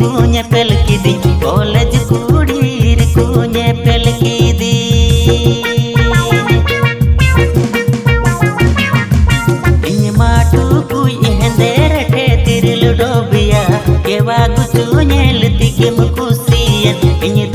रिकुन्या पेल किदी college कुड़ी रिकुन्या पेल किदी इन माटू कुई हेंदेर ठेतिर लुडोबिया के वागु चुन्या लती के मुकुसिया इन